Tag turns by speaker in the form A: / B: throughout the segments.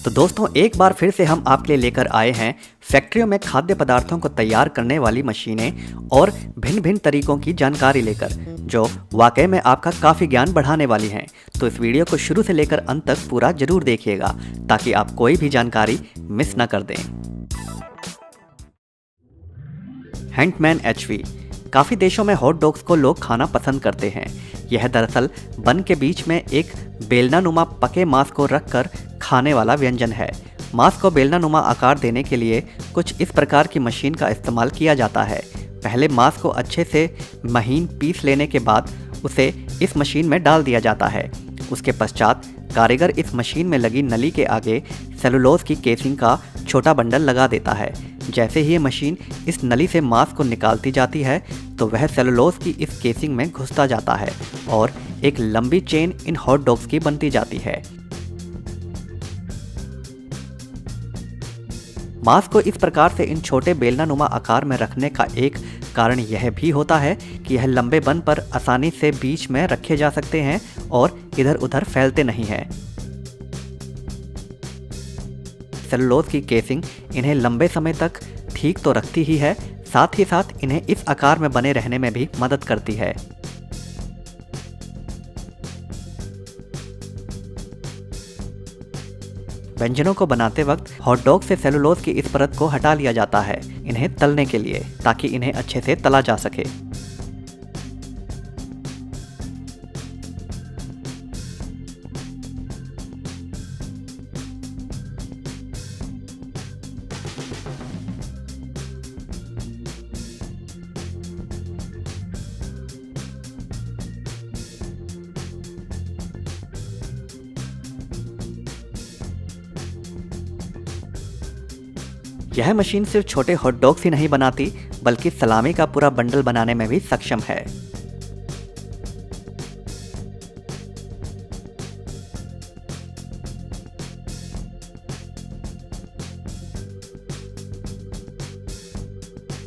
A: तो दोस्तों एक बार फिर से हम आपके लिए लेकर आए हैं फैक्ट्रियों में खाद्य पदार्थों को तैयार करने वाली मशीनें और भिन्न भिन्न तरीकों की जानकारी लेकर, जो वाकई में आपका काफ़ी ज्ञान बढ़ाने वाली हैं। तो इस वीडियो को शुरू से लेकर अंत तक पूरा जरूर देखिएगा ताकि आप कोई भी जानकारी मिस ना कर दें। हैंटमैन एचवी। काफ़ी देशों में हॉट डॉग्स को लोग खाना पसंद करते हैं। यह दरअसल बन के बीच में एक बेलनानुमा पके मांस को रखकर खाने वाला व्यंजन है। मांस को बेलनानुमा आकार देने के लिए कुछ इस प्रकार की मशीन का इस्तेमाल किया जाता है। पहले मांस को अच्छे से महीन पीस लेने के बाद उसे इस मशीन में डाल दिया जाता है। उसके पश्चात कारीगर इस मशीन में लगी नली के आगे सेलुलोज की केसिंग का छोटा बंडल लगा देता है। जैसे ही ये मशीन इस नली से मांस को निकालती जाती है तो वह सेलुलोज की इस केसिंग में घुसता जाता है और एक लंबी चेन इन हॉट डॉग्स की बनती जाती है। मांस को इस प्रकार से इन छोटे बेलनानुमा आकार में रखने का एक कारण यह भी होता है कि यह लंबे बन पर आसानी से बीच में रखे जा सकते हैं और इधर उधर फैलते नहीं हैं। सेलुलोज की केसिंग इन्हें लंबे समय तक ठीक तो रखती ही है, साथ ही साथ इन्हें इस आकार में बने रहने में भी मदद करती है। व्यंजनों को बनाते वक्त हॉट डॉग से सेलुलोज की इस परत को हटा लिया जाता है इन्हें तलने के लिए, ताकि इन्हें अच्छे से तला जा सके। यह मशीन सिर्फ छोटे हॉट डॉग्स ही नहीं बनाती बल्कि सलामी का पूरा बंडल बनाने में भी सक्षम है।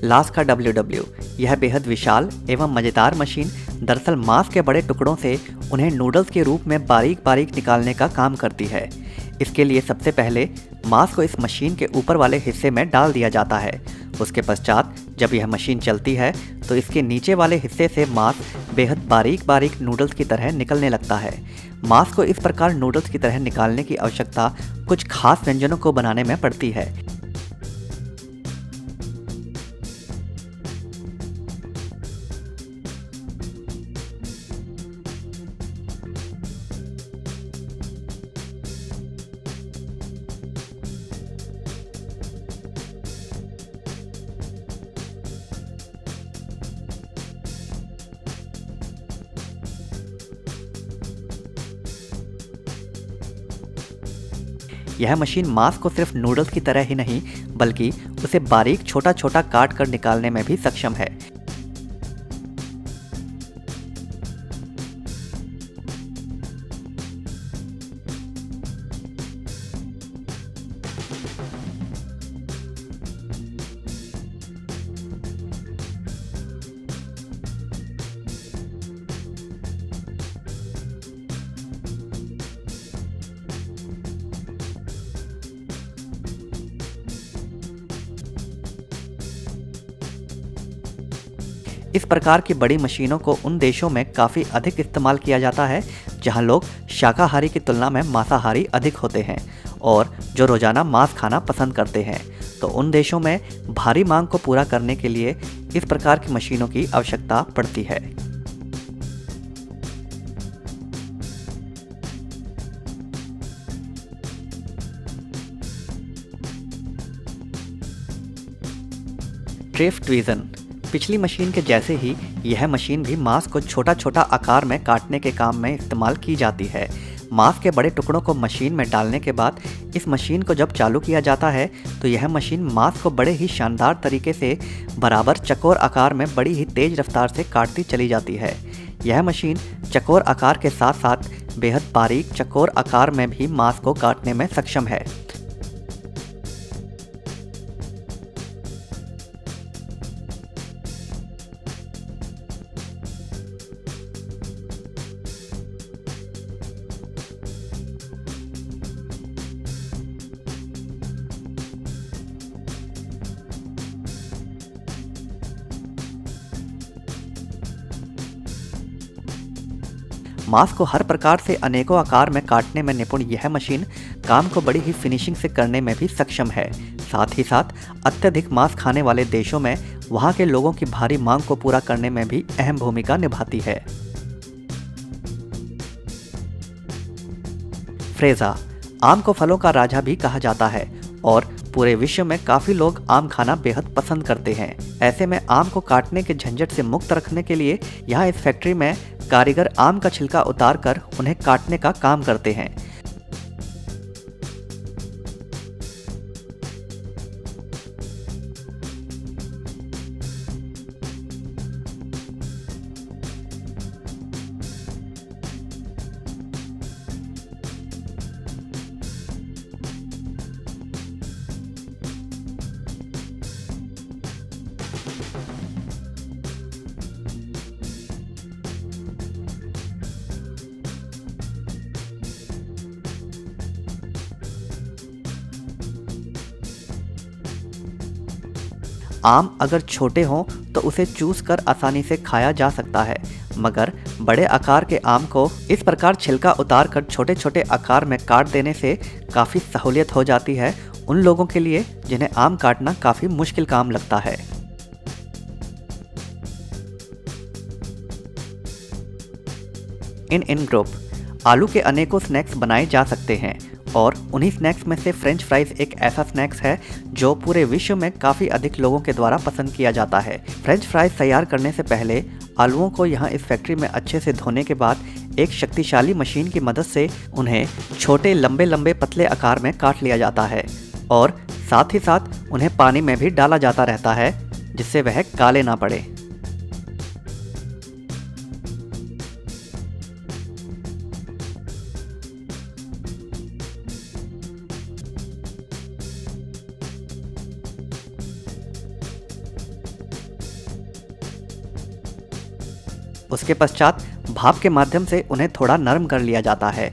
A: लास्का WW। यह बेहद विशाल एवं मजेदार मशीन दरअसल मांस के बड़े टुकड़ों से उन्हें नूडल्स के रूप में बारीक बारीक निकालने का काम करती है। इसके लिए सबसे पहले मांस को इस मशीन के ऊपर वाले हिस्से में डाल दिया जाता है। उसके पश्चात जब यह मशीन चलती है तो इसके नीचे वाले हिस्से से मांस बेहद बारीक बारीक नूडल्स की तरह निकलने लगता है। मांस को इस प्रकार नूडल्स की तरह निकालने की आवश्यकता कुछ खास व्यंजनों को बनाने में पड़ती है। यह मशीन मांस को सिर्फ नूडल्स की तरह ही नहीं बल्कि उसे बारीक छोटा छोटा काट कर निकालने में भी सक्षम है। इस प्रकार की बड़ी मशीनों को उन देशों में काफ़ी अधिक इस्तेमाल किया जाता है जहां लोग शाकाहारी की तुलना में मांसाहारी अधिक होते हैं और जो रोज़ाना मांस खाना पसंद करते हैं। तो उन देशों में भारी मांग को पूरा करने के लिए इस प्रकार की मशीनों की आवश्यकता पड़ती है। ट्रेफ ट्वीज़न। पिछली मशीन के जैसे ही यह मशीन भी मांस को छोटा छोटा आकार में काटने के काम में इस्तेमाल की जाती है। मांस के बड़े टुकड़ों को मशीन में डालने के बाद इस मशीन को जब चालू किया जाता है तो यह मशीन मांस को बड़े ही शानदार तरीके से बराबर चकोर आकार में बड़ी ही तेज रफ्तार से काटती चली जाती है। यह मशीन चकोर आकार के साथ साथ बेहद बारीक चकोर आकार में भी मांस को काटने में सक्षम है। मांस को हर प्रकार से अनेकों आकार में काटने में निपुण यह मशीन काम को बड़ी ही फिनिशिंग से करने में भी सक्षम है। साथ ही साथ अत्यधिक मांस खाने वाले देशों में वहां के लोगों की भारी मांग को पूरा करने में भी अहम भूमिका निभाती है। फ्रेजा आम को फलों का राजा भी कहा जाता है और पूरे विश्व में काफी लोग आम खाना बेहद पसंद करते हैं। ऐसे में आम को काटने के झंझट से मुक्त रखने के लिए यहाँ इस फैक्ट्री में कारीगर आम का छिलका उतार कर उन्हें काटने का काम करते हैं। आम अगर छोटे हों तो उसे चूस कर आसानी से खाया जा सकता है, मगर बड़े आकार के आम को इस प्रकार छिलका उतार कर छोटे छोटे आकार में काट देने से काफ़ी सहूलियत हो जाती है उन लोगों के लिए जिन्हें आम काटना काफ़ी मुश्किल काम लगता है। इन ग्रुप आलू के अनेकों स्नैक्स बनाए जा सकते हैं और उन्हीं स्नैक्स में से फ्रेंच फ्राइज एक ऐसा स्नैक्स है जो पूरे विश्व में काफ़ी अधिक लोगों के द्वारा पसंद किया जाता है। फ्रेंच फ्राइज तैयार करने से पहले आलूओं को यहाँ इस फैक्ट्री में अच्छे से धोने के बाद एक शक्तिशाली मशीन की मदद से उन्हें छोटे लंबे लंबे पतले आकार में काट लिया जाता है और साथ ही साथ उन्हें पानी में भी डाला जाता रहता है जिससे वह काले ना पड़े। उसके पश्चात भाप के माध्यम से उन्हें थोड़ा नरम कर लिया जाता है।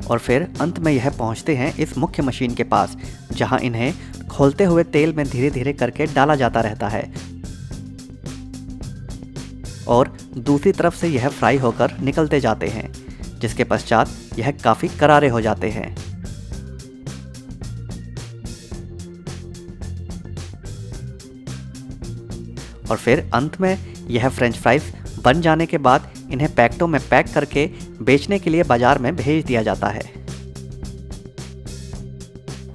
A: और फिर अंत में यह पहुंचते हैं इस मुख्य मशीन के पास, जहां इन्हें खोलते हुए तेल में धीरे धीरे करके डाला जाता रहता है और दूसरी तरफ से यह फ्राई होकर निकलते जाते हैं, जिसके पश्चात यह काफ़ी करारे हो जाते हैं। और फिर अंत में यह फ्रेंच फ्राइज बन जाने के बाद इन्हें पैकेटों में पैक करके बेचने के लिए बाजार में भेज दिया जाता है।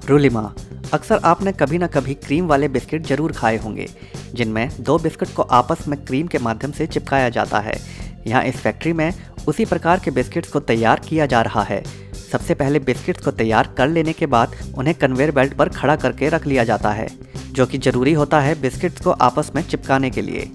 A: रूलिमा, अक्सर आपने कभी ना कभी क्रीम वाले बिस्किट जरूर खाए होंगे, जिनमें दो बिस्किट को आपस में क्रीम के माध्यम से चिपकाया जाता है। यहाँ इस फैक्ट्री में उसी प्रकार के बिस्किट्स को तैयार किया जा रहा है। सबसे पहले बिस्किट्स को तैयार कर लेने के बाद उन्हें कन्वेयर बेल्ट पर खड़ा करके रख लिया जाता है, जो कि जरूरी होता है बिस्किट्स को आपस में चिपकाने के लिए।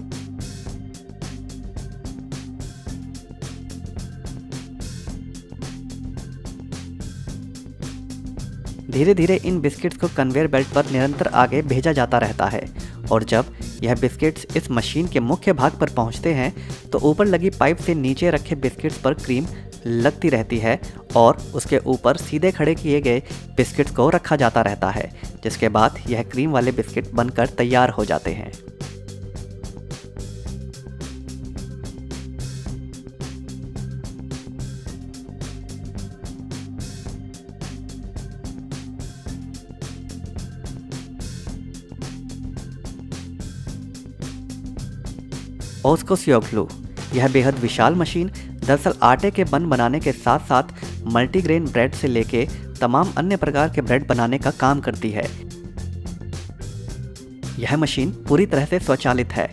A: धीरे धीरे इन बिस्किट्स को कन्वेयर बेल्ट पर निरंतर आगे भेजा जाता रहता है और जब यह बिस्किट्स इस मशीन के मुख्य भाग पर पहुंचते हैं तो ऊपर लगी पाइप से नीचे रखे बिस्किट्स पर क्रीम लगती रहती है और उसके ऊपर सीधे खड़े किए गए बिस्किट्स को रखा जाता रहता है, जिसके बाद यह क्रीम वाले बिस्किट बनकर तैयार हो जाते हैं। ओस्कोसियोग्लू, यह बेहद विशाल मशीन दरअसल आटे के बन बनाने के साथ साथ मल्टीग्रेन ब्रेड से लेके तमाम अन्य प्रकार के ब्रेड बनाने का काम करती है। यह मशीन पूरी तरह से स्वचालित है।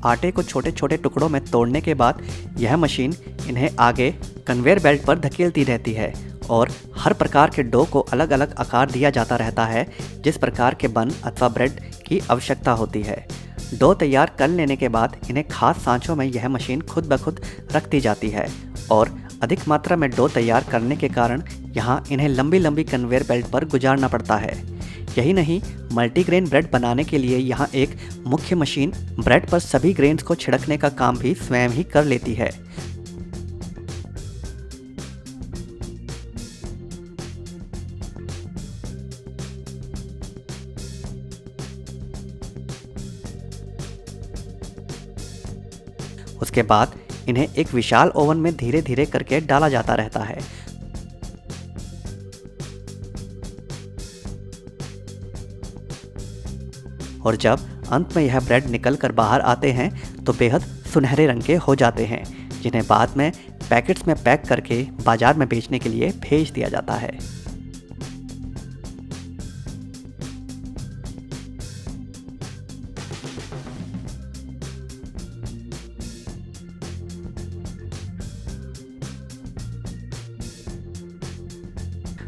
A: आटे को छोटे छोटे टुकड़ों में तोड़ने के बाद यह मशीन इन्हें आगे कन्वेयर बेल्ट पर धकेलती रहती है और हर प्रकार के डो को अलग अलग आकार दिया जाता रहता है जिस प्रकार के बन अथवा ब्रेड की आवश्यकता होती है। डो तैयार कर लेने के बाद इन्हें खास सांचों में यह मशीन खुद ब खुद रखती जाती है और अधिक मात्रा में डो तैयार करने के कारण यहाँ इन्हें लंबी लंबी कन्वेयर बेल्ट पर गुजारना पड़ता है। यही नहीं, मल्टीग्रेन ब्रेड बनाने के लिए यहाँ एक मुख्य मशीन ब्रेड पर सभी ग्रेन्स को छिड़कने का काम भी स्वयं ही कर लेती है। उसके बाद इन्हें एक विशाल ओवन में धीरे धीरे करके डाला जाता रहता है। और जब अंत में यह ब्रेड निकल कर बाहर आते हैं तो बेहद सुनहरे रंग के हो जाते हैं, जिन्हें बाद में पैकेट्स में पैक करके बाजार में बेचने के लिए भेज दिया जाता है।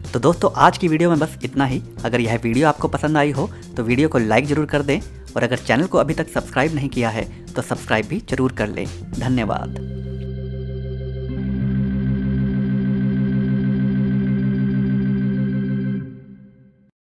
A: तो दोस्तों आज की वीडियो में बस इतना ही। अगर यह वीडियो आपको पसंद आई हो तो वीडियो को लाइक ज़रूर कर दें और अगर चैनल को अभी तक सब्सक्राइब नहीं किया है तो सब्सक्राइब भी ज़रूर कर लें। धन्यवाद।